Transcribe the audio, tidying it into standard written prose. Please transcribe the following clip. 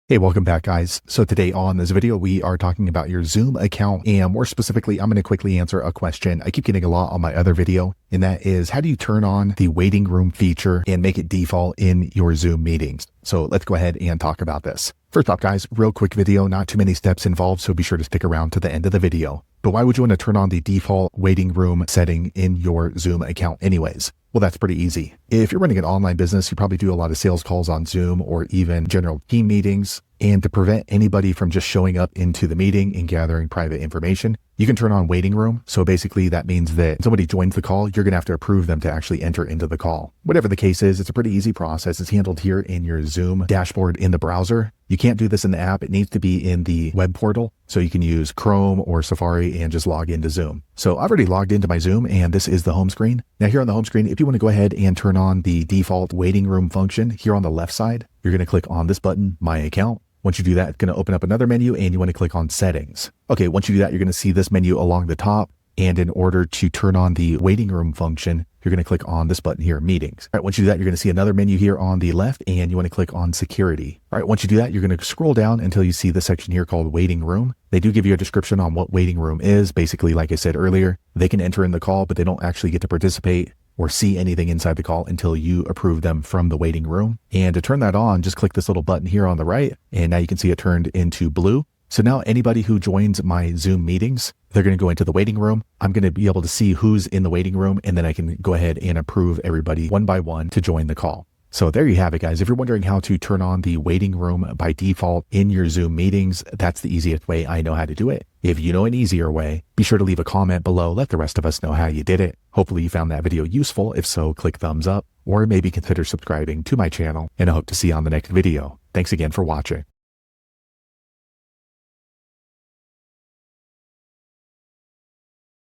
Hey, welcome back, guys. So today on this video, we are talking about your Zoom account, and more specifically, I'm going to quickly answer a question I keep getting a lot on my other video, and that is, how do you turn on the waiting room feature and make it default in your Zoom meetings? So let's go ahead and talk about this. First off, guys, real quick video, not too many steps involved, so be sure to stick around to the end of the video. But why would you want to turn on the default waiting room setting in your Zoom account anyways? Well, that's pretty easy. If you're running an online business, you probably do a lot of sales calls on Zoom or even general team meetings. And to prevent anybody from just showing up into the meeting and gathering private information, you can turn on waiting room. So basically that means that when somebody joins the call, you're going to have to approve them to actually enter into the call. Whatever the case is, it's a pretty easy process. It's handled here in your Zoom dashboard in the browser. You can't do this in the app. It needs to be in the web portal. So you can use Chrome or Safari and just log into Zoom. So I've already logged into my Zoom and this is the home screen. Now here on the home screen, if you want to go ahead and turn on the default waiting room function here on the left side, you're going to click on this button, My Account. Once you do that, it's going to open up another menu and you want to click on Settings. Okay, once you do that, you're going to see this menu along the top. And in order to turn on the waiting room function, you're going to click on this button here, Meetings. All right, once you do that, you're going to see another menu here on the left and you want to click on Security. All right, once you do that, you're going to scroll down until you see the section here called Waiting Room. They do give you a description on what waiting room is. Basically, like I said earlier, they can enter in the call, but they don't actually get to participate or see anything inside the call until you approve them from the waiting room. And to turn that on, just click this little button here on the right, and now you can see it turned into blue. So now anybody who joins my Zoom meetings, they're going to go into the waiting room. I'm going to be able to see who's in the waiting room, and then I can go ahead and approve everybody one by one to join the call. So there you have it, guys. If you're wondering how to turn on the waiting room by default in your Zoom meetings, that's the easiest way I know how to do it. If you know an easier way, be sure to leave a comment below. Let the rest of us know how you did it. Hopefully you found that video useful. If so, click thumbs up or maybe consider subscribing to my channel, and I hope to see you on the next video. Thanks again for watching.